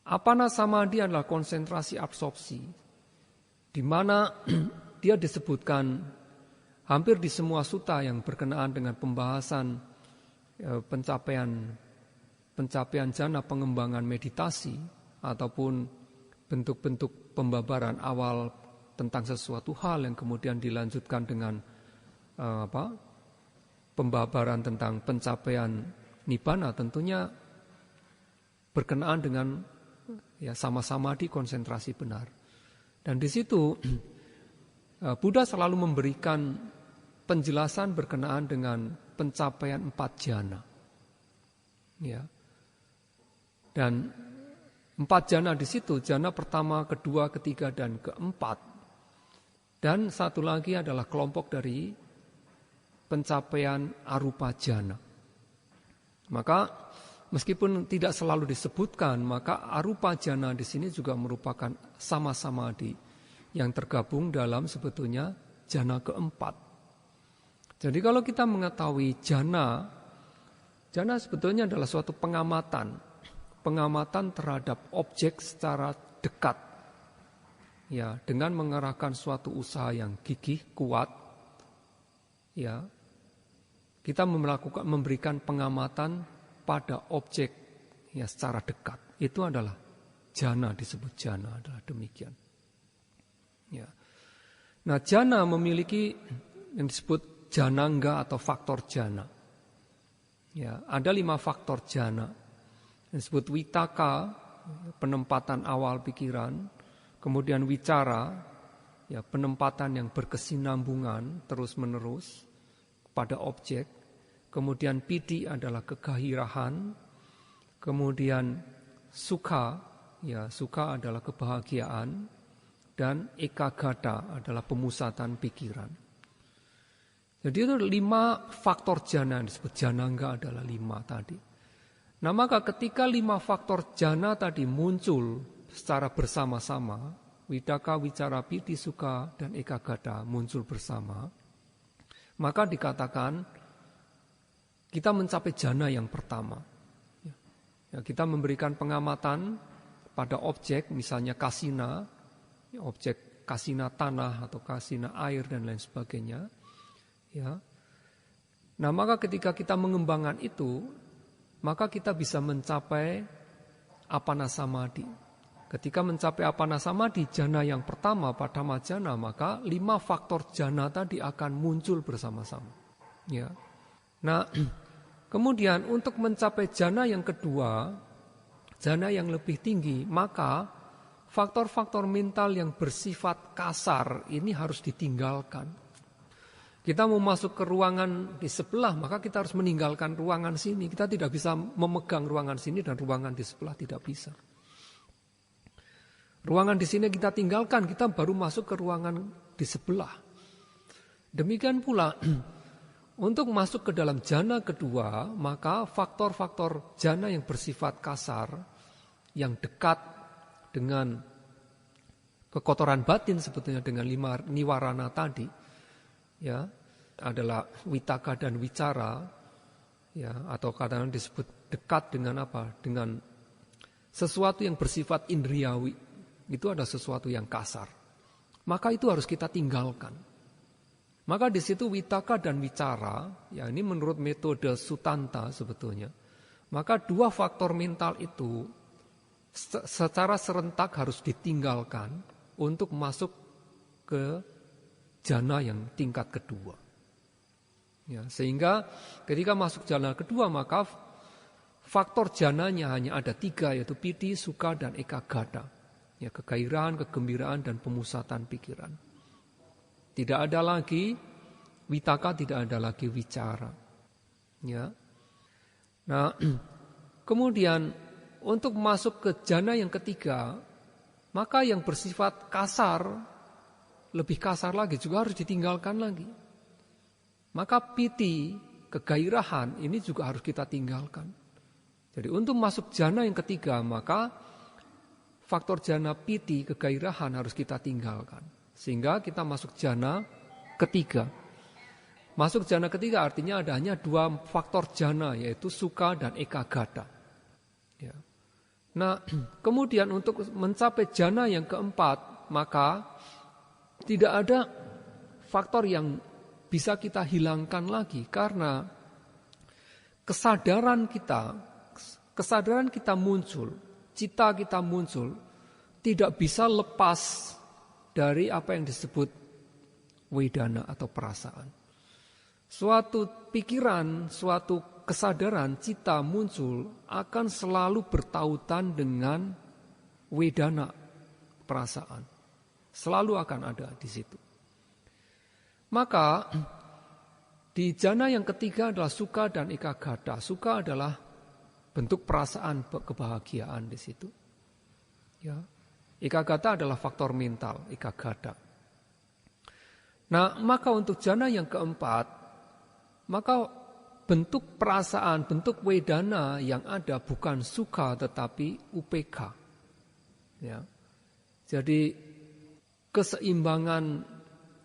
Apana samadhi adalah konsentrasi absorpsi, di mana dia disebutkan hampir di semua sutta yang berkenaan dengan pembahasan pencapaian jana pengembangan meditasi ataupun bentuk-bentuk pembabaran awal tentang sesuatu hal yang kemudian dilanjutkan dengan pembabaran tentang pencapaian nibbana, tentunya berkenaan dengan sama-sama di konsentrasi benar. Dan di situ Buddha selalu memberikan penjelasan berkenaan dengan pencapaian 4 jana. Ya. Dan 4 jana di situ, jana pertama, kedua, ketiga, dan keempat. Dan satu lagi adalah kelompok dari pencapaian arupa jana. Maka meskipun tidak selalu disebutkan, maka arupa jana di sini juga merupakan sama-sama yang tergabung dalam sebetulnya jana keempat. Jadi kalau kita mengetahui jana sebetulnya adalah suatu pengamatan terhadap objek secara dekat. Ya, dengan mengerahkan suatu usaha yang gigih, kuat, ya, kita memberikan pengamatan pada objek secara dekat. Itu adalah jana, disebut jana, adalah demikian. Ya. Nah, jana memiliki yang disebut janangga atau faktor jana. Ya, ada 5 faktor jana. Yang disebut witaka, penempatan awal pikiran, kemudian wicara, ya, penempatan yang berkesinambungan terus-menerus pada objek. Kemudian piti adalah kegairahan, kemudian sukha, ya, sukha adalah kebahagiaan, dan ekagata adalah pemusatan pikiran. Jadi itu 5 faktor jana, disebut janangga adalah 5 tadi. Nah, maka ketika 5 faktor jana tadi muncul secara bersama-sama, widaka, wicara, piti, sukha, dan ekagata muncul bersama, maka dikatakan kita mencapai jana yang pertama. Ya, kita memberikan pengamatan pada objek, misalnya kasina, objek kasina tanah atau kasina air dan lain sebagainya. Ya. Nah, maka ketika kita mengembangkan itu, maka kita bisa mencapai apana samadhi. Ketika mencapai apana samadhi, jana yang pertama pada jana, maka 5 faktor jana tadi akan muncul bersama-sama. Ya. Nah, kemudian untuk mencapai jana yang kedua, jana yang lebih tinggi, maka faktor-faktor mental yang bersifat kasar ini harus ditinggalkan. Kita mau masuk ke ruangan di sebelah, maka kita harus meninggalkan ruangan sini. Kita tidak bisa memegang ruangan sini dan ruangan di sebelah, tidak bisa. Ruangan di sini kita tinggalkan, kita baru masuk ke ruangan di sebelah. Demikian pula untuk masuk ke dalam jana kedua, maka faktor-faktor jana yang bersifat kasar, yang dekat dengan kekotoran batin sebetulnya dengan 5 niwarana tadi, ya, adalah witaka dan wicara, ya, atau kadang-kadang disebut dekat dengan apa? Dengan sesuatu yang bersifat indriawi. Itu ada sesuatu yang kasar. Maka itu harus kita tinggalkan. Maka di situ witaka dan wicara, ya, ini menurut metode Sutanta sebetulnya. Maka 2 faktor mental itu secara serentak harus ditinggalkan untuk masuk ke jana yang tingkat kedua. Ya, sehingga ketika masuk jana kedua, maka faktor jananya hanya ada 3, yaitu piti, sukha, dan ekagata. Ya, kegairahan, kegembiraan, dan pemusatan pikiran. Tidak ada lagi witaka, tidak ada lagi wicara. Ya. Nah, kemudian untuk masuk ke jana yang ketiga, maka yang bersifat kasar, lebih kasar lagi juga harus ditinggalkan lagi. Maka piti, kegairahan ini juga harus kita tinggalkan. Jadi untuk masuk jana yang ketiga, maka faktor jana piti, kegairahan harus kita tinggalkan. Sehingga kita masuk jana ketiga. Masuk jana ketiga artinya hanya 2 faktor jana, yaitu sukha dan ekagata. Ya. Nah, kemudian untuk mencapai jana yang keempat, maka tidak ada faktor yang bisa kita hilangkan lagi, karena kesadaran kita muncul, cita kita muncul, tidak bisa lepas dari apa yang disebut wedana atau perasaan. Suatu pikiran, suatu kesadaran, cita muncul akan selalu bertautan dengan wedana, perasaan. Selalu akan ada di situ. Maka di jana yang ketiga adalah sukha dan ekagata. Sukha adalah bentuk perasaan kebahagiaan di situ. Ya. Ekagata adalah faktor mental, ekagata. Nah, maka untuk jana yang keempat, maka bentuk perasaan, bentuk wedana yang ada bukan sukha tetapi upekha. Ya. Jadi keseimbangan,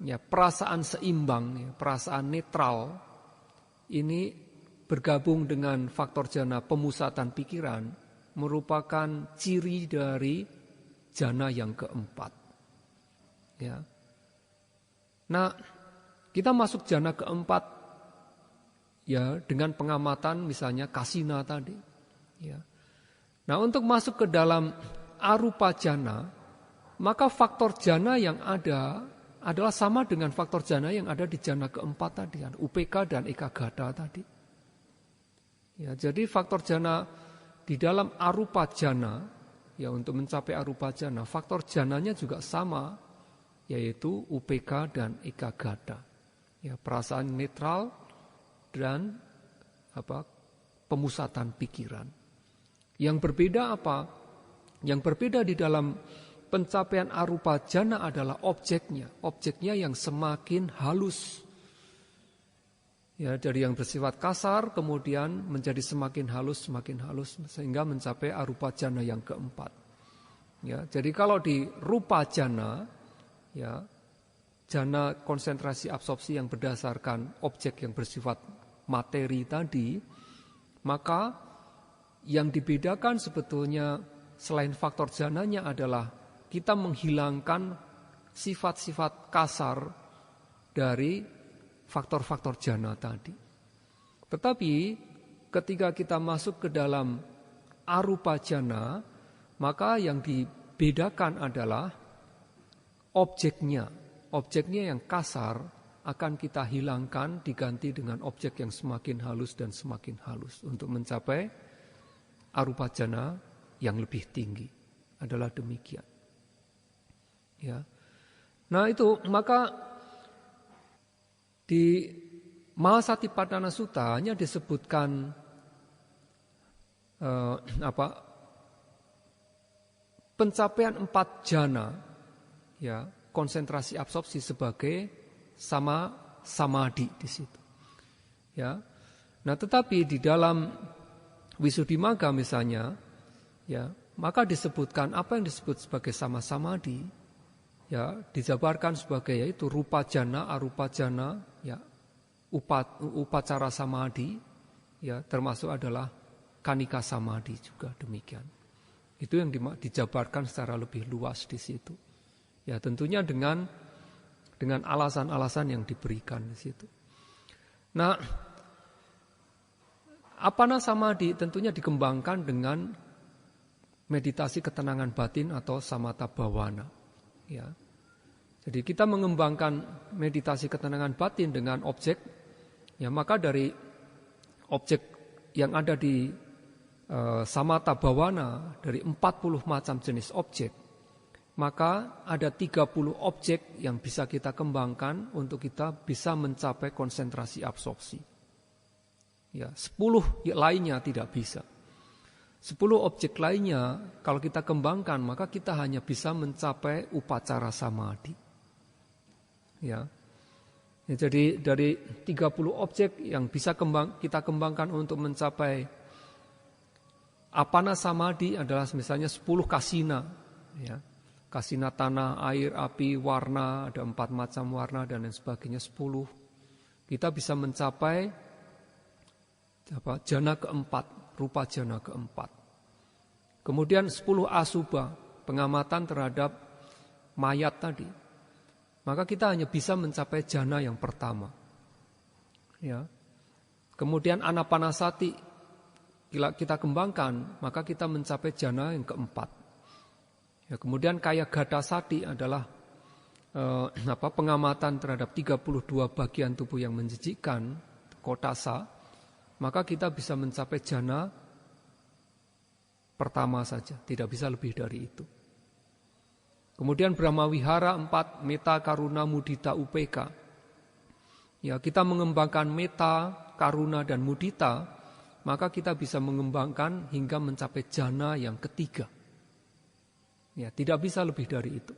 ya, perasaan seimbang, ya, perasaan netral ini bergabung dengan faktor jana pemusatan pikiran merupakan ciri dari jana yang keempat. Ya. Nah, kita masuk jana keempat ya dengan pengamatan misalnya kasina tadi. Ya. Nah, untuk masuk ke dalam arupa jana, maka faktor jana yang ada adalah sama dengan faktor jana yang ada di jana keempat tadi, upeka dan ekagata tadi. Ya, jadi faktor jana di dalam arupa jana, ya untuk mencapai arupa jana, faktor jananya juga sama, yaitu upeka dan ekagata. Ya, perasaan netral dan pemusatan pikiran. Yang berbeda apa? Yang berbeda di dalam pencapaian arupa jana adalah objeknya. Objeknya yang semakin halus. Ya, dari yang bersifat kasar kemudian menjadi semakin halus sehingga mencapai arupa jana yang keempat. Ya, jadi kalau di rupa jana, ya, jana konsentrasi absorpsi yang berdasarkan objek yang bersifat materi tadi, maka yang dibedakan sebetulnya selain faktor jananya adalah kita menghilangkan sifat-sifat kasar dari faktor-faktor jana tadi. Tetapi ketika kita masuk ke dalam arupa jana, maka yang dibedakan adalah objeknya. Objeknya yang kasar akan kita hilangkan diganti dengan objek yang semakin halus dan semakin halus untuk mencapai arupa jana yang lebih tinggi. Adalah demikian. Ya. Nah itu maka di Mahasatipatthana Sutta hanya disebutkan pencapaian 4 jana, ya, konsentrasi absorpsi sebagai sama samadhi di situ. Ya. Nah, tetapi di dalam Visuddhimagga misalnya, ya, maka disebutkan apa yang disebut sebagai sama samadhi, ya, dijabarkan sebagai yaitu rupa jana, arupa jana, ya, upacara samadhi, ya, termasuk adalah kanika samadhi juga demikian. Itu yang dijabarkan secara lebih luas di situ. Ya, tentunya dengan alasan-alasan yang diberikan di situ. Nah, apana samadhi tentunya dikembangkan dengan meditasi ketenangan batin atau samatha bhavana. Ya. Jadi kita mengembangkan meditasi ketenangan batin dengan objek, ya, maka dari objek yang ada di samatha bhavana dari 40 macam jenis objek, maka ada 30 objek yang bisa kita kembangkan untuk kita bisa mencapai konsentrasi absorpsi. Ya, 10 lainnya tidak bisa. 10 objek lainnya kalau kita kembangkan maka kita hanya bisa mencapai upacara samadhi. Ya. Ya, jadi dari 30 objek yang bisa kita kembangkan untuk mencapai apana samadhi adalah misalnya 10 kasina, ya. Kasina tanah, air, api, warna, ada 4 macam warna dan lain sebagainya 10. Kita bisa mencapai jana keempat, rupa jana keempat. Kemudian 10 asubha, pengamatan terhadap mayat tadi. Maka kita hanya bisa mencapai jhana yang pertama. Ya. Kemudian anapanasati kita kembangkan, maka kita mencapai jhana yang keempat. Ya, kemudian kaya gata sati adalah pengamatan terhadap 32 bagian tubuh yang menjijikkan, kotasa, maka kita bisa mencapai jhana pertama saja, tidak bisa lebih dari itu. Kemudian Brahma Wihara 4, meta, karuna, mudita, upeka. Ya, kita mengembangkan meta, karuna, dan mudita, maka kita bisa mengembangkan hingga mencapai jhana yang ketiga. Ya, tidak bisa lebih dari itu.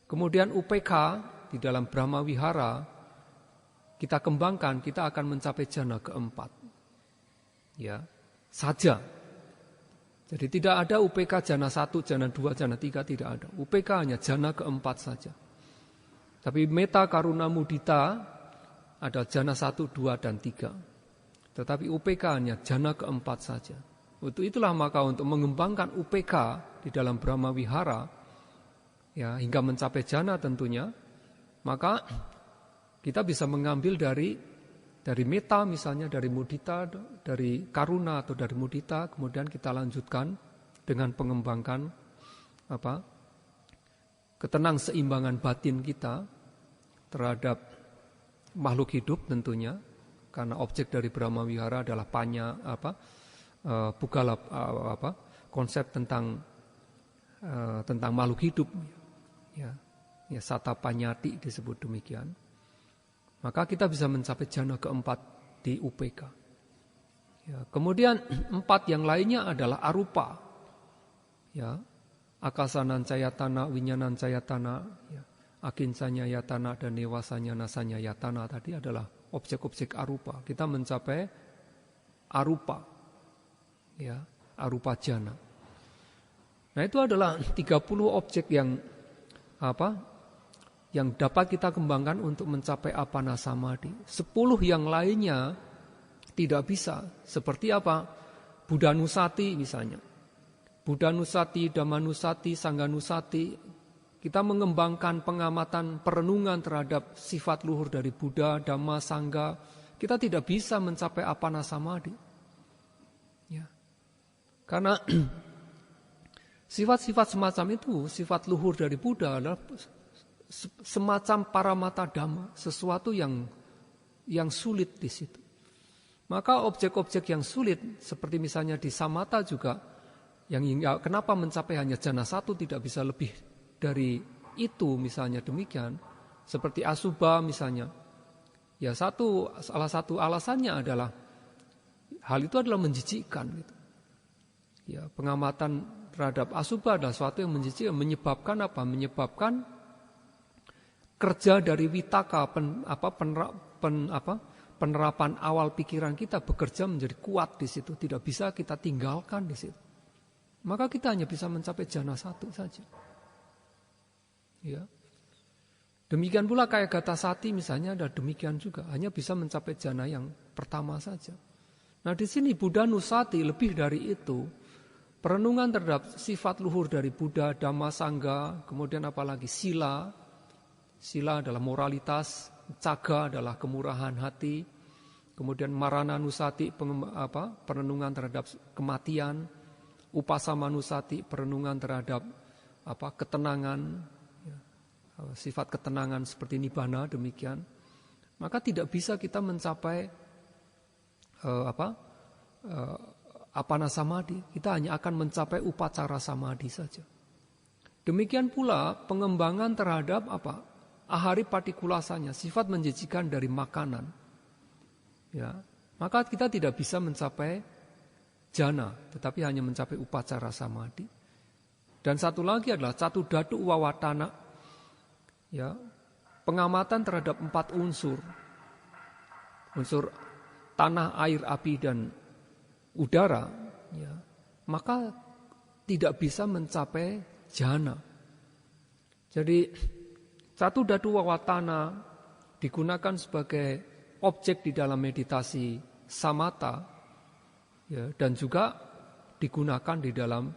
Kemudian upeka di dalam Brahma Wihara kita kembangkan, kita akan mencapai jhana keempat. Ya, saja. Jadi tidak ada UPK jhana 1, jhana 2, jhana 3, tidak ada. UPK hanya jhana keempat saja. Tapi meta, karuna, mudita ada jhana 1, 2, dan 3. Tetapi UPK hanya jhana keempat saja. Itulah maka untuk mengembangkan UPK di dalam Brahma Wihara, ya, hingga mencapai jhana tentunya, maka kita bisa mengambil dari meta misalnya, dari mudita, dari karuna atau dari mudita, kemudian kita lanjutkan dengan pengembangkan ketenang seimbangan batin kita terhadap makhluk hidup tentunya, karena objek dari Brahma Wihara adalah pugala, konsep tentang makhluk hidup, ya sata panyati disebut demikian. Maka kita bisa mencapai jhana keempat di UPK. Ya, kemudian 4 yang lainnya adalah arupa. Ya, akasanan cayatana, winyanan cayatana, ya, akinsanya yatana, dan newasanya nasanya yatana tadi adalah objek-objek arupa. Kita mencapai arupa. Ya, arupa jhana. Nah, itu adalah 30 objek yang dapat kita kembangkan untuk mencapai apana samadhi. 10 yang lainnya tidak bisa. Seperti apa? Buddhanusati misalnya. Buddhanusati, Dhammanusati, Sanghanusati. Kita mengembangkan pengamatan perenungan terhadap sifat luhur dari Buddha, Dhamma, Sangha. Kita tidak bisa mencapai apana samadhi. Ya. Karena sifat-sifat semacam itu, sifat luhur dari Buddha adalah semacam paramata dhamma, sesuatu yang sulit di situ. Maka objek-objek yang sulit seperti misalnya di samatha juga, kenapa mencapai hanya jhana 1 tidak bisa lebih dari itu misalnya demikian, seperti asubha misalnya. Ya salah satu alasannya adalah hal itu adalah menjijikkan gitu. Ya, pengamatan terhadap asubha adalah sesuatu yang menjijikkan, menyebabkan apa? Menyebabkan kerja dari vitaka, penerapan awal pikiran kita bekerja menjadi kuat di situ, tidak bisa kita tinggalkan di situ. Maka kita hanya bisa mencapai jhana 1 saja. Ya. Demikian pula kaya gata sati misalnya ada demikian juga, hanya bisa mencapai jhana yang pertama saja. Nah, di sini Buddhanusati lebih dari itu. Perenungan terhadap sifat luhur dari Buddha, Dhamma, Sangha, kemudian apalagi sila. Sila adalah moralitas, caga adalah kemurahan hati, kemudian marananusati perenungan terhadap kematian, upasamanusati perenungan terhadap ketenangan, ya, sifat ketenangan seperti nibbana demikian. Maka tidak bisa kita mencapai apana samadhi, kita hanya akan mencapai upacara samadhi saja. Demikian pula pengembangan terhadap ahari partikulasanya, sifat menjijikkan dari makanan. Ya, maka kita tidak bisa mencapai jhana, tetapi hanya mencapai upacara samadhi. Dan satu lagi adalah catu dhatu wawatana. Ya, pengamatan terhadap 4 unsur. Unsur tanah, air, api, dan udara. Ya, maka tidak bisa mencapai jhana. Jadi catu dhatu wawatana digunakan sebagai objek di dalam meditasi samatha, ya, dan juga digunakan di dalam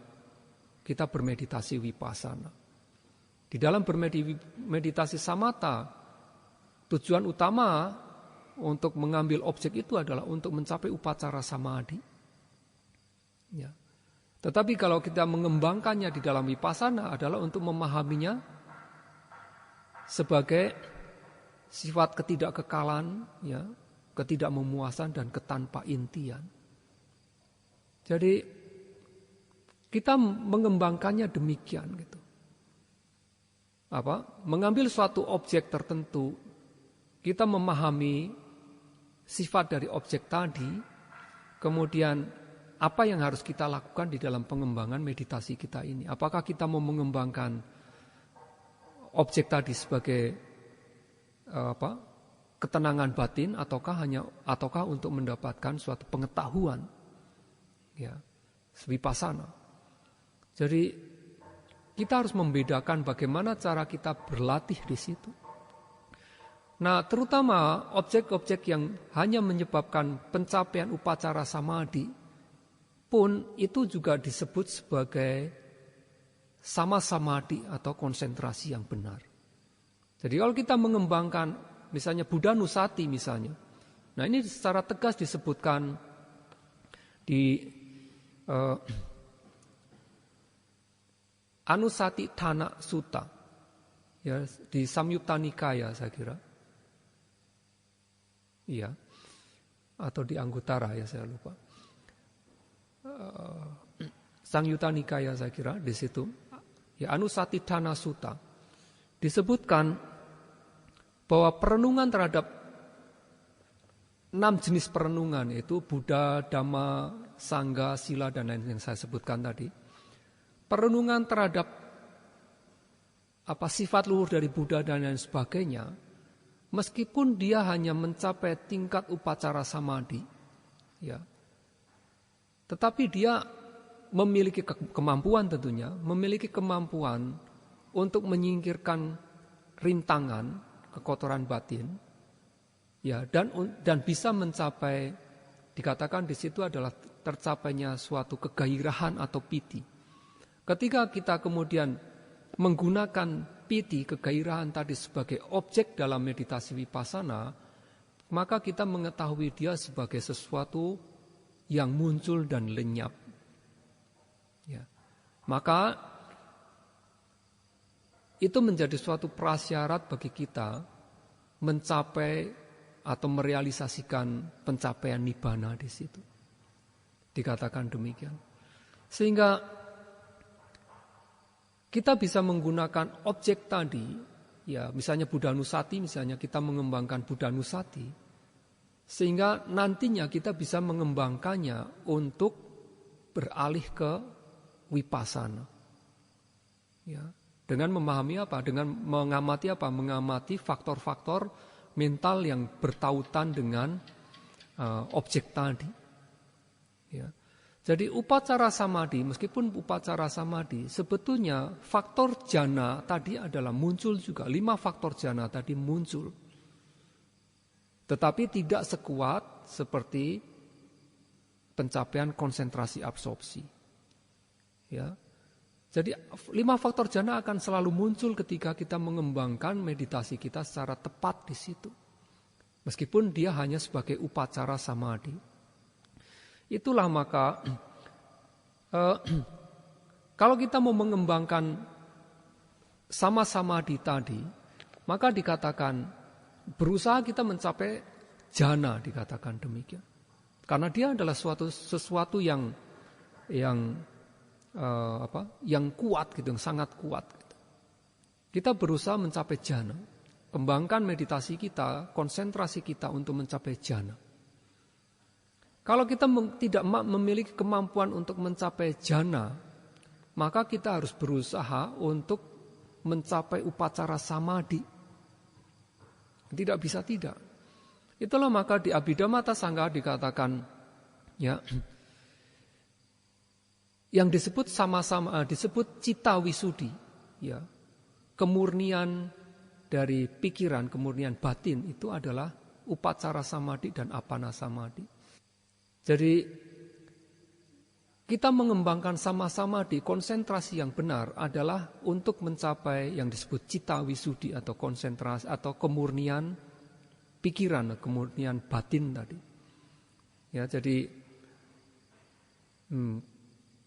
kita bermeditasi vipassana. Di dalam bermeditasi samatha, tujuan utama untuk mengambil objek itu adalah untuk mencapai upacara samadhi. Ya. Tetapi kalau kita mengembangkannya di dalam vipassana adalah untuk memahaminya sebagai sifat ketidakkekalan, ya, ketidakmemuasan dan ketanpa intian. Jadi kita mengembangkannya demikian gitu. Mengambil suatu objek tertentu, kita memahami sifat dari objek tadi, kemudian apa yang harus kita lakukan di dalam pengembangan meditasi kita ini. Apakah kita mau mengembangkan objek tadi sebagai ketenangan batin ataukah untuk mendapatkan suatu pengetahuan, ya, vipassana. Jadi kita harus membedakan bagaimana cara kita berlatih di situ. Nah, terutama objek-objek yang hanya menyebabkan pencapaian upacara samadhi pun itu juga disebut sebagai sama samadhi atau konsentrasi yang benar. Jadi kalau kita mengembangkan misalnya Buddha Nusati misalnya. Nah, ini secara tegas disebutkan di Anusati Thana Sutta, ya, di Samyutta Nikaya saya kira, iya, atau di Anguttara ya saya lupa, Samyutta Nikaya saya kira di situ, ya, Anusati Thana Sutta disebutkan bahwa perenungan terhadap 6 jenis perenungan yaitu Buddha, Dhamma, Sangha, Sila dan lain yang saya sebutkan tadi. Perenungan terhadap sifat luhur dari Buddha dan lain sebagainya, meskipun dia hanya mencapai tingkat upacara samadhi, ya, tetapi dia memiliki kemampuan tentunya, memiliki kemampuan untuk menyingkirkan rintangan kekotoran batin, ya, dan bisa mencapai, dikatakan di situ adalah tercapainya suatu kegairahan atau piti. Ketika kita kemudian menggunakan piti, kegairahan tadi sebagai objek dalam meditasi vipassana, maka kita mengetahui dia sebagai sesuatu yang muncul dan lenyap. Ya. Maka itu menjadi suatu prasyarat bagi kita mencapai atau merealisasikan pencapaian nibbana di situ. Dikatakan demikian. Sehingga kita bisa menggunakan objek tadi, ya, misalnya Buddha Nusati, misalnya kita mengembangkan Buddha Nusati, sehingga nantinya kita bisa mengembangkannya untuk beralih ke vipassana. Ya, dengan memahami apa? Dengan mengamati apa? Mengamati faktor-faktor mental yang bertautan dengan objek tadi. Ya. Jadi upacara samadhi, meskipun upacara samadhi, sebetulnya faktor jhana tadi adalah muncul juga. 5 faktor jhana tadi muncul. Tetapi tidak sekuat seperti pencapaian konsentrasi absorpsi. Ya. Jadi 5 faktor jhana akan selalu muncul ketika kita mengembangkan meditasi kita secara tepat di situ. Meskipun dia hanya sebagai upacara samadhi. Itulah maka kalau kita mau mengembangkan sama samadhi tadi, maka dikatakan berusaha kita mencapai jhana, dikatakan demikian. Karena dia adalah sesuatu yang kuat gitu, yang sangat kuat gitu. Kita berusaha mencapai jhana. Kembangkan meditasi kita, konsentrasi kita untuk mencapai jhana. Kalau kita tidak memiliki kemampuan untuk mencapai jhana, maka kita harus berusaha untuk mencapai upacara samadhi. Tidak bisa tidak. Itulah maka di Abhidhamma Sangha dikatakan, ya, yang disebut sama-sama disebut cita wisudi, ya, kemurnian dari pikiran, kemurnian batin itu adalah upacara samadhi dan apana samadhi. Jadi kita mengembangkan sama-sama di konsentrasi yang benar adalah untuk mencapai yang disebut cita wisudi atau konsentrasi atau kemurnian pikiran, kemurnian batin tadi. Ya, jadi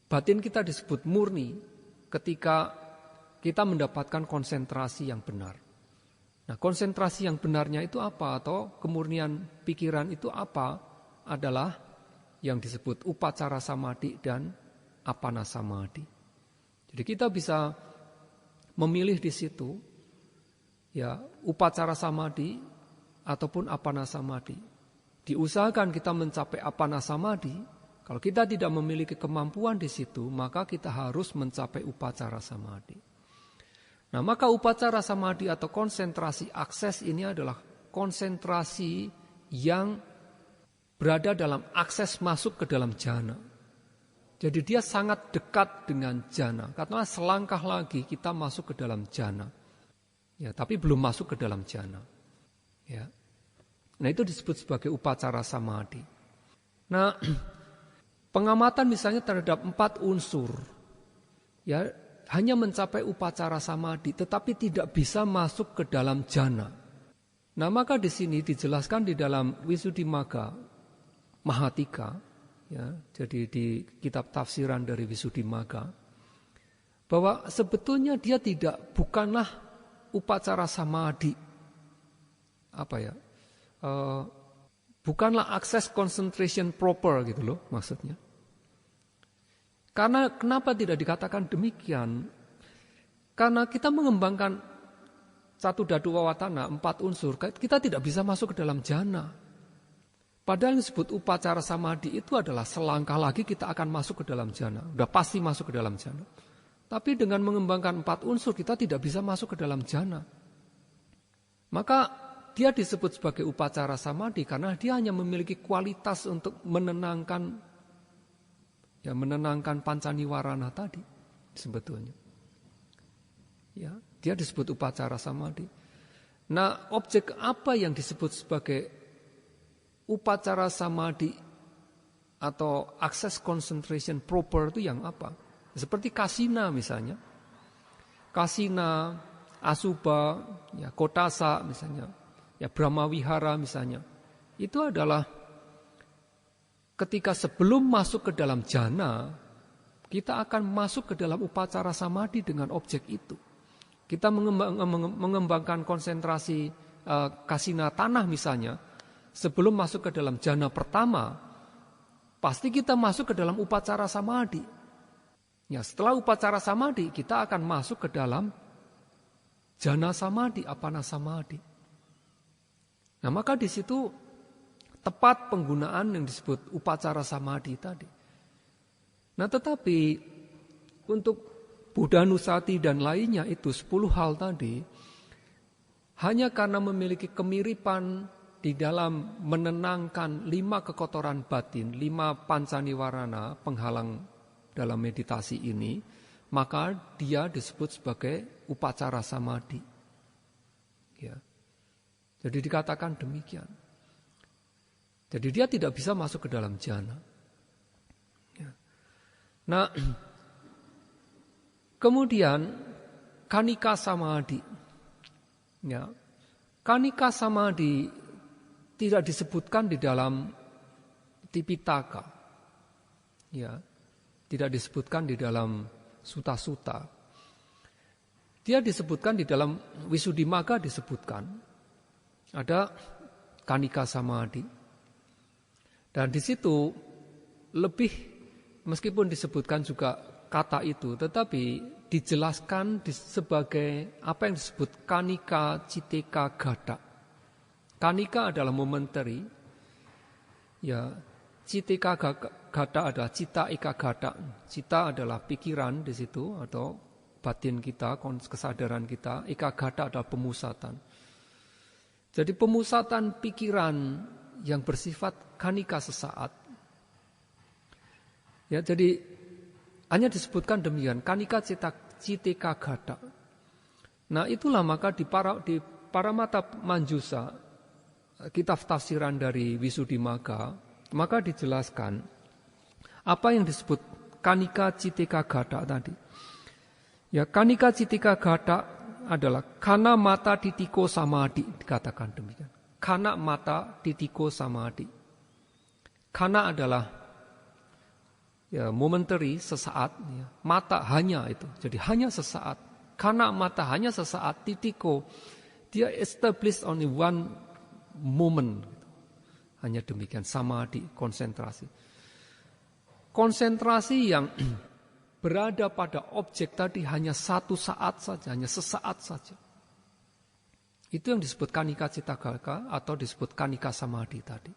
batin kita disebut murni ketika kita mendapatkan konsentrasi yang benar. Nah, konsentrasi yang benarnya itu apa atau kemurnian pikiran itu apa adalah yang disebut upacara samadhi dan apana samadhi. Jadi kita bisa memilih di situ ya upacara samadhi ataupun apana samadhi. Diusahakan kita mencapai apana samadhi. Kalau kita tidak memiliki kemampuan di situ, maka kita harus mencapai upacara samadhi. Nah, maka upacara samadhi atau konsentrasi akses ini adalah konsentrasi yang berada dalam akses masuk ke dalam jhana. Jadi dia sangat dekat dengan jhana. Karena selangkah lagi kita masuk ke dalam jhana. Ya, tapi belum masuk ke dalam jhana. Ya. Nah, itu disebut sebagai upacara samadhi. Nah, pengamatan misalnya terhadap 4 unsur. Ya, hanya mencapai upacara samadhi tetapi tidak bisa masuk ke dalam jhana. Nah, maka di sini dijelaskan di dalam Visuddhimagga Mahatika, ya, jadi di kitab tafsiran dari Visuddhimagga, bahwa sebetulnya dia bukanlah upacara samadhi, bukanlah access concentration proper gitu loh maksudnya. Karena kenapa tidak dikatakan demikian? Karena kita mengembangkan satu dadu wawatana 4 unsur, kita tidak bisa masuk ke dalam jhana. Padahal yang disebut upacara samadhi itu adalah selangkah lagi kita akan masuk ke dalam jhana. Udah pasti masuk ke dalam jhana. Tapi dengan mengembangkan 4 unsur kita tidak bisa masuk ke dalam jhana. Maka dia disebut sebagai upacara samadhi karena dia hanya memiliki kualitas untuk menenangkan pancaniwarana tadi sebetulnya. Ya, dia disebut upacara samadhi. Nah, objek apa yang disebut sebagai upacara samadhi atau access concentration proper itu yang apa? Seperti kasina misalnya. Kasina, asubha, ya, kotasa misalnya, ya, brahmawihara misalnya. Itu adalah ketika sebelum masuk ke dalam jhana, kita akan masuk ke dalam upacara samadhi dengan objek itu. Kita mengembangkan konsentrasi kasina tanah misalnya. Sebelum masuk ke dalam jhana pertama, pasti kita masuk ke dalam upacara samadhi. Ya, setelah upacara samadhi, kita akan masuk ke dalam jhana samadhi, apana samadhi. Nah, maka di situ tepat penggunaan yang disebut upacara samadhi tadi. Nah, tetapi untuk Buddha Nusati dan lainnya itu 10 hal tadi, hanya karena memiliki kemiripan di dalam menenangkan 5 kekotoran batin, 5 pancaniwarana penghalang dalam meditasi ini, maka dia disebut sebagai upacara samadhi. Ya. Jadi dikatakan demikian. Jadi dia tidak bisa masuk ke dalam jhana. Ya. Nah, kemudian kanika samadhi. Ya. Kanika samadhi tidak disebutkan di dalam Tipitaka. Ya, tidak disebutkan di dalam suta-suta. Dia disebutkan di dalam Visuddhimagga disebutkan. Ada kanika samadhi. Dan di situ lebih meskipun disebutkan juga kata itu, tetapi dijelaskan sebagai apa yang disebut kanika citeka gata. Kanika adalah momentary, ya, citeka gata adalah cita eka gata. Cita adalah pikiran di situ atau batin kita, kesadaran kita. Eka gata adalah pemusatan. Jadi pemusatan pikiran yang bersifat kanika sesaat. Ya, jadi hanya disebutkan demikian, kanika citeka gata. Nah, itulah maka di Paramata Manjusa, kitab tafsiran dari Visuddhimagga, maka dijelaskan apa yang disebut Kanika Citika Gata tadi. Ya, Kanika Citika Gata adalah kana mata titiko samadhi, dikatakan demikian. Kana mata titiko samadhi. Kana adalah ya, momentary, sesaat. Ya. Mata hanya itu, jadi hanya sesaat. Kana mata hanya sesaat, titiko, dia established only one moment. Hanya demikian, samadhi, konsentrasi. Konsentrasi yang berada pada objek tadi hanya satu saat saja, hanya sesaat saja. Itu yang disebut Kanika Cittagata atau disebut Kanika Samadhi tadi.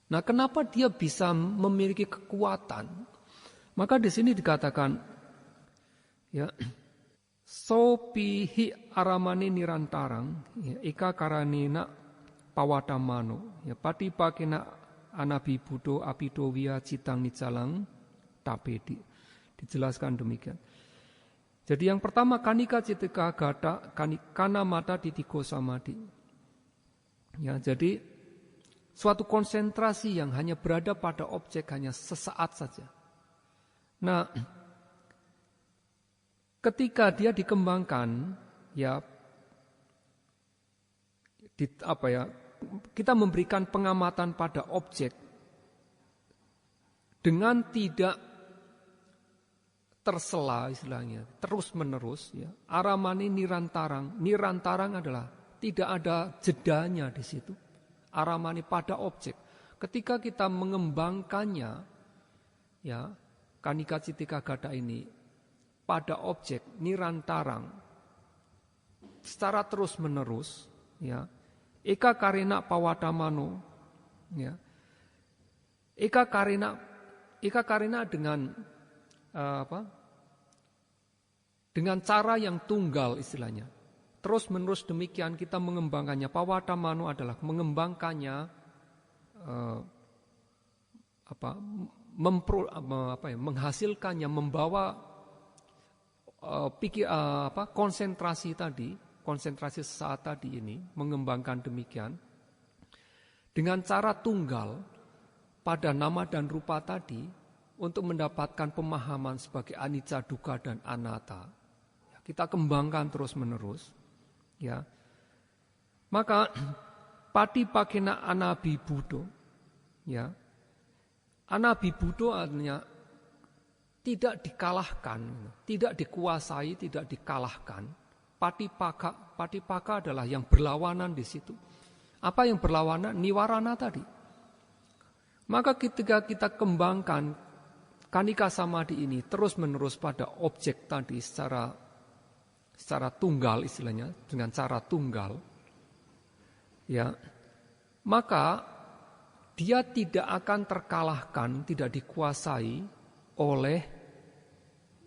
Nah, kenapa dia bisa memiliki kekuatan? Maka di sini dikatakan, ya, sopihi aramani nirantarang, ya, ika karanina pawatamano, ya, pati pakena anabi budo apido via citang nicalang tapedi. Dijelaskan demikian. Jadi yang pertama Kanika Citika Gata, kana mata titiko samadhi. Ya, jadi suatu konsentrasi yang hanya berada pada objek hanya sesaat saja. Nah, ketika dia dikembangkan, ya, kita memberikan pengamatan pada objek dengan tidak tersela istilahnya, terus menerus, ya. Aramani nirantarang. Nirantarang adalah tidak ada jedanya di situ. Aramani pada objek. Ketika kita mengembangkannya, ya, Kanika Citika Gata ini pada objek nirantarang secara terus menerus, ya. Eka karena pawatamano, ya. Eka karena dengan dengan cara yang tunggal istilahnya. Terus menerus demikian kita mengembangkannya. Pawatamano adalah mengembangkannya, menghasilkannya, membawa konsentrasi tadi, konsentrasi sesaat tadi ini, mengembangkan demikian dengan cara tunggal pada nama dan rupa tadi. Untuk mendapatkan pemahaman sebagai anicca, dukkha, dan anatta. Kita kembangkan terus menerus. Ya. Maka pati pakena anabi budo. Ya. Anabi budo artinya tidak dikalahkan, tidak dikuasai, tidak dikalahkan. Patipaka adalah yang berlawanan di situ. Apa yang berlawanan? Niwarana tadi. Maka ketika kita kembangkan Kanika Samadhi ini terus menerus pada objek tadi secara tunggal istilahnya, dengan cara tunggal, ya, maka dia tidak akan terkalahkan, tidak dikuasai oleh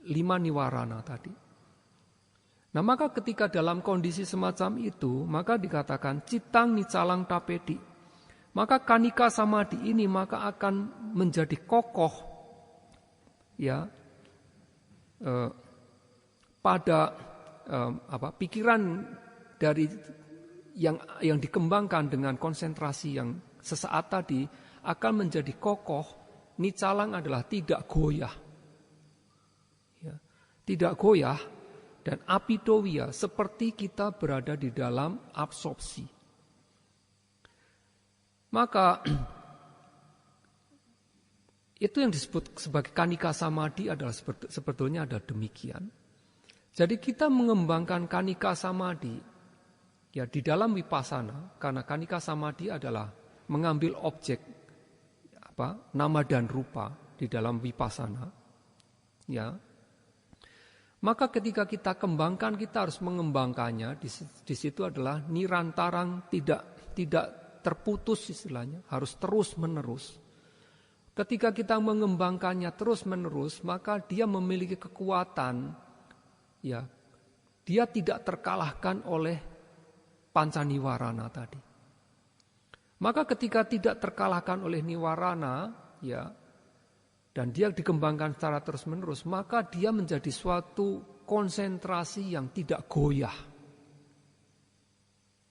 5 niwarana tadi. Nah, maka ketika dalam kondisi semacam itu, maka dikatakan citang nicalang tapedi. Maka Kanika Samadhi ini maka akan menjadi kokoh, ya, pada pikiran dari yang dikembangkan dengan konsentrasi yang sesaat tadi akan menjadi kokoh. Nicalang adalah tidak goyah, ya, tidak goyah, dan apidowia seperti kita berada di dalam absorpsi. Maka itu yang disebut sebagai Kanika Samadhi adalah sebetulnya ada demikian. Jadi kita mengembangkan Kanika Samadhi ya di dalam Vipassana, karena Kanika Samadhi adalah mengambil objek nama dan rupa di dalam Vipassana. Ya. Maka ketika kita kembangkan, kita harus mengembangkannya di situ adalah nirantarang, tidak terputus istilahnya, harus terus menerus. Ketika kita mengembangkannya terus-menerus, maka dia memiliki kekuatan, ya, dia tidak terkalahkan oleh pancaniwarana tadi. Maka ketika tidak terkalahkan oleh niwarana, ya, dan dia dikembangkan secara terus-menerus, maka dia menjadi suatu konsentrasi yang tidak goyah.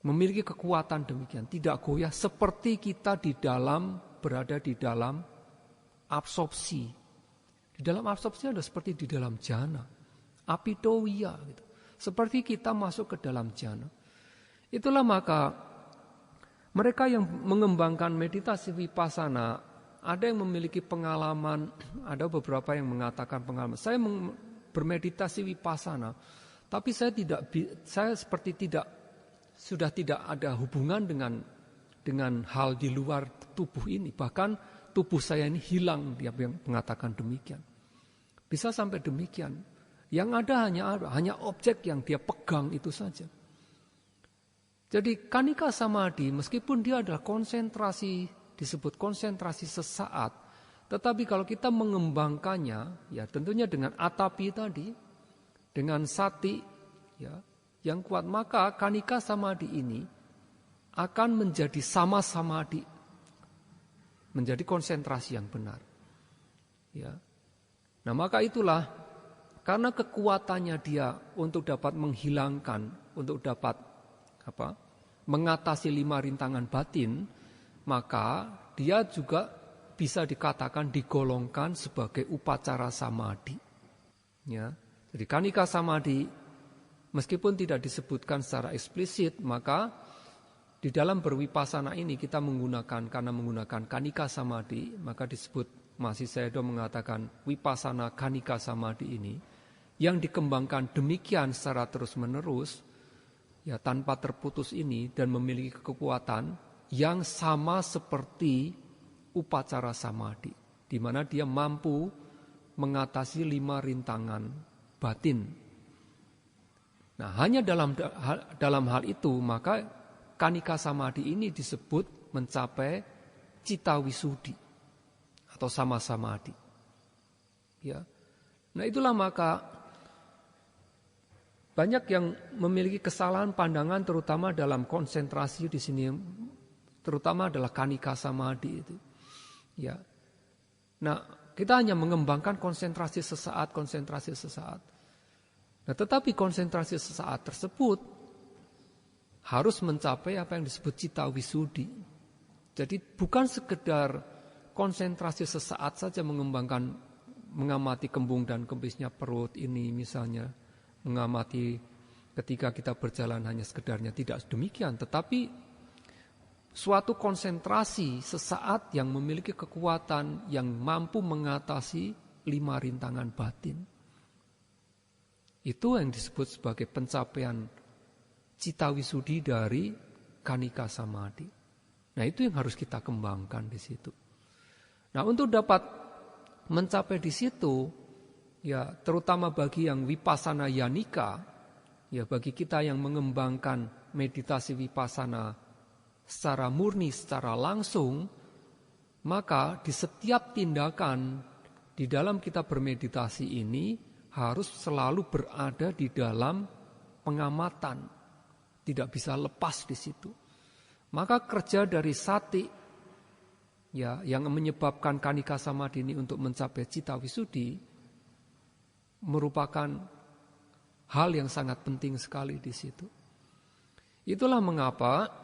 Memiliki kekuatan demikian, tidak goyah seperti kita berada di dalam absorpsi, Di dalam absorpsi ada seperti di dalam jana, apitoia gitu. Seperti kita masuk ke dalam jana. Itulah maka mereka yang mengembangkan meditasi vipassana, ada yang memiliki pengalaman, ada beberapa yang mengatakan pengalaman. Saya bermeditasi vipassana, tapi saya seperti sudah tidak ada hubungan dengan hal di luar tubuh ini. Bahkan tubuh saya ini hilang, dia yang mengatakan demikian. Bisa sampai demikian. Yang ada hanya objek yang dia pegang itu saja. Jadi kanika samadhi meskipun dia adalah konsentrasi, disebut konsentrasi sesaat, tetapi kalau kita mengembangkannya, ya tentunya dengan atapi tadi, dengan sati, ya yang kuat, maka kanika samadhi ini akan menjadi sama samadhi, menjadi konsentrasi yang benar. Ya. Nah maka itulah, karena kekuatannya dia untuk dapat menghilangkan, untuk dapat mengatasi 5 rintangan batin, maka dia juga bisa dikatakan digolongkan sebagai upacara samadhi. Ya. Jadi kanika samadhi meskipun tidak disebutkan secara eksplisit, maka di dalam berwipasana ini kita karena menggunakan kanika samadhi, maka disebut Mahasi Sayadaw mengatakan wipasana kanika samadhi ini yang dikembangkan demikian secara terus-menerus, ya tanpa terputus ini, dan memiliki kekuatan yang sama seperti upacara samadhi, di mana dia mampu mengatasi 5 rintangan batin. Nah, hanya dalam hal itu maka kanika samadhi ini disebut mencapai cita wisudi atau sama samadhi. Ya. Nah, itulah maka banyak yang memiliki kesalahan pandangan terutama dalam konsentrasi di sini, terutama adalah kanika samadhi itu. Ya. Nah, kita hanya mengembangkan konsentrasi sesaat. Nah, tetapi konsentrasi sesaat tersebut harus mencapai apa yang disebut cita wisudi. Jadi bukan sekedar konsentrasi sesaat saja mengamati kembung dan kempisnya perut ini misalnya, mengamati ketika kita berjalan hanya sekedarnya, tidak demikian, tetapi suatu konsentrasi sesaat yang memiliki kekuatan yang mampu mengatasi 5 rintangan batin. Itu yang disebut sebagai pencapaian cita wisudi dari kanika samadhi. Nah, itu yang harus kita kembangkan di situ. Nah, untuk dapat mencapai di situ, ya terutama bagi yang vipassana yanika, ya bagi kita yang mengembangkan meditasi vipassana secara murni, secara langsung, maka di setiap tindakan di dalam kita bermeditasi ini harus selalu berada di dalam pengamatan, tidak bisa lepas di situ. Maka kerja dari sati, ya, yang menyebabkan kanika samadhi ini untuk mencapai cita wisudi merupakan hal yang sangat penting sekali di situ. Itulah mengapa,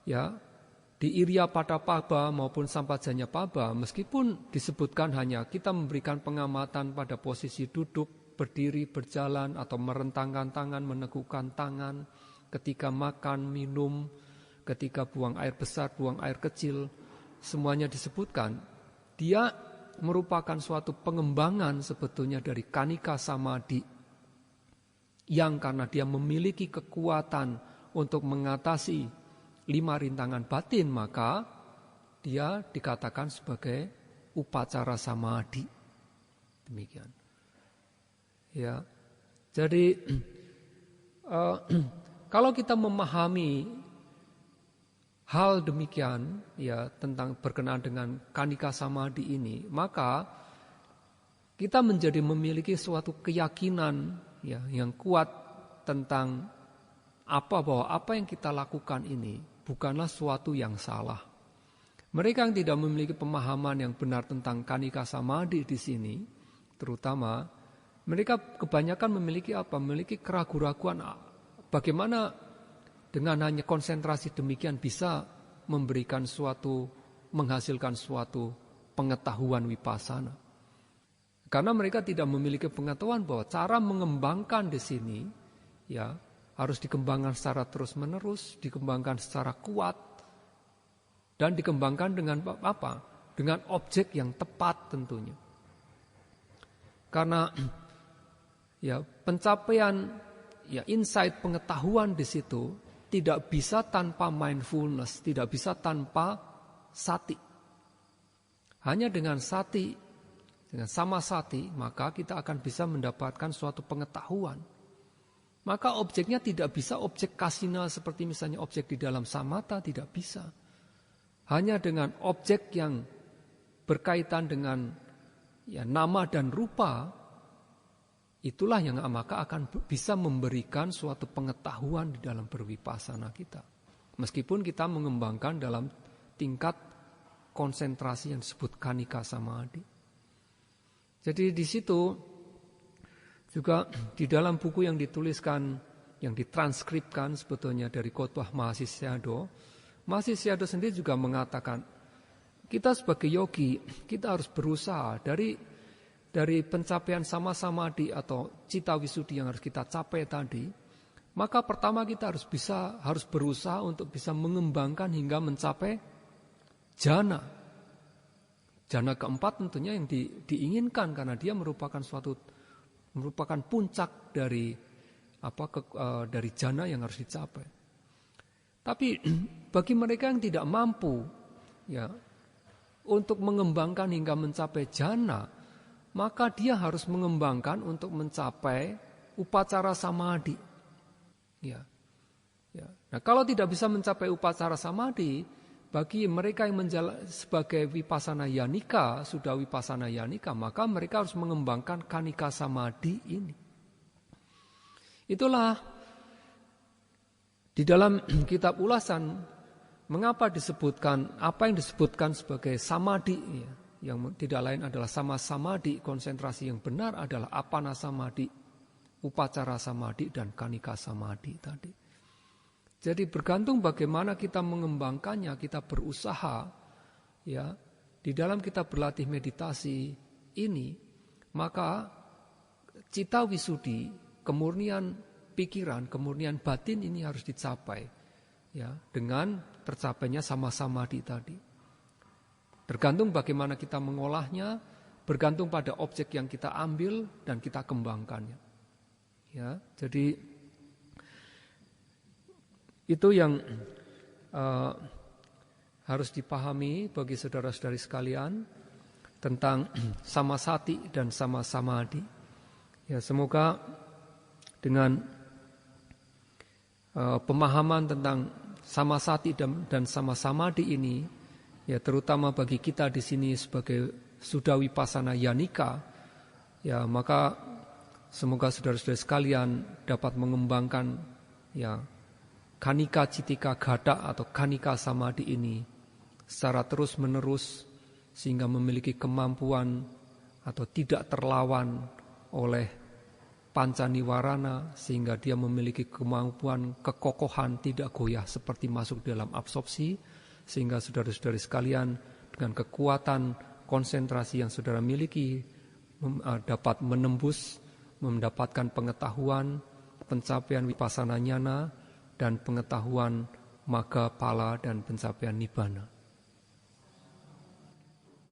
ya, di Iriyapadapaba maupun Sampajanyapaba, meskipun disebutkan hanya kita memberikan pengamatan pada posisi duduk, berdiri, berjalan, atau merentangkan tangan, menegukkan tangan, ketika makan, minum, ketika buang air besar, buang air kecil, semuanya disebutkan. Dia merupakan suatu pengembangan sebetulnya dari kanika samadhi, yang karena dia memiliki kekuatan untuk mengatasi 5 rintangan batin, maka dia dikatakan sebagai upacara samadhi. Demikian. Ya. Jadi kalau kita memahami hal demikian, ya, tentang berkenaan dengan kanika samadhi ini, maka kita menjadi memiliki suatu keyakinan, ya, yang kuat tentang bahwa apa yang kita lakukan ini bukanlah suatu yang salah. Mereka yang tidak memiliki pemahaman yang benar tentang kanika samadhi di sini, terutama mereka kebanyakan memiliki keraguan-keraguan bagaimana dengan hanya konsentrasi demikian bisa menghasilkan suatu pengetahuan vipassana. Karena mereka tidak memiliki pengetahuan bahwa cara mengembangkan di sini ya harus dikembangkan secara terus-menerus, dikembangkan secara kuat, dan dikembangkan dengan apa? Dengan objek yang tepat tentunya. Karena ya pencapaian ya insight pengetahuan di situ tidak bisa tanpa mindfulness, tidak bisa tanpa sati. Hanya dengan sati, dengan sama sati, maka kita akan bisa mendapatkan suatu pengetahuan. Maka objeknya tidak bisa objek kasina seperti misalnya objek di dalam samatha, tidak bisa. Hanya dengan objek yang berkaitan dengan ya, nama dan rupa, itulah yang maka akan bisa memberikan suatu pengetahuan di dalam berwipasana kita. Meskipun kita mengembangkan dalam tingkat konsentrasi yang disebut kanika samadhi. Jadi di situ juga di dalam buku yang dituliskan, yang ditranskripkan sebetulnya dari khotbah Mahasi Sayadaw sendiri juga mengatakan, kita sebagai yogi, kita harus berusaha dari pencapaian sama samadhi atau cita wisuddhi yang harus kita capai tadi, maka pertama kita harus berusaha untuk bisa mengembangkan hingga mencapai jana. Jana keempat tentunya yang diinginkan karena dia merupakan puncak dari dari jana yang harus dicapai. Tapi bagi mereka yang tidak mampu ya untuk mengembangkan hingga mencapai jana, maka dia harus mengembangkan untuk mencapai upacara samadhi. Ya. Nah, kalau tidak bisa mencapai upacara samadhi, bagi mereka yang sebagai wipasana yanika, sudah wipasana yanika, maka mereka harus mengembangkan kanika samadhi ini. Itulah di dalam kitab ulasan mengapa disebutkan apa yang disebutkan sebagai samadhi ya, yang tidak lain adalah sama samadhi, konsentrasi yang benar adalah apana samadhi, upacara samadhi dan kanika samadhi tadi. Jadi bergantung bagaimana kita mengembangkannya, kita berusaha ya di dalam kita berlatih meditasi ini, maka cita wisuddhi, kemurnian pikiran, kemurnian batin ini harus dicapai ya dengan tercapainya sama samadhi tadi. Tergantung bagaimana kita mengolahnya, bergantung pada objek yang kita ambil dan kita kembangkannya. Ya, jadi itu yang harus dipahami bagi saudara-saudari sekalian tentang sama sati dan sama samadhi. Ya, semoga dengan pemahaman tentang sama sati dan sama samadhi ini, ya terutama bagi kita di sini sebagai sudah wipasana yanika, ya maka semoga saudara-saudari sekalian dapat mengembangkan ya kanika citika gata atau kanika samadhi ini secara terus menerus sehingga memiliki kemampuan atau tidak terlawan oleh panca niwarana, sehingga dia memiliki kemampuan kekokohan tidak goyah seperti masuk dalam absorpsi, sehingga saudara-saudari sekalian dengan kekuatan konsentrasi yang saudara miliki dapat menembus, mendapatkan pengetahuan, pencapaian wipasana nyana dan pengetahuan magga pala dan pencapaian nibbana.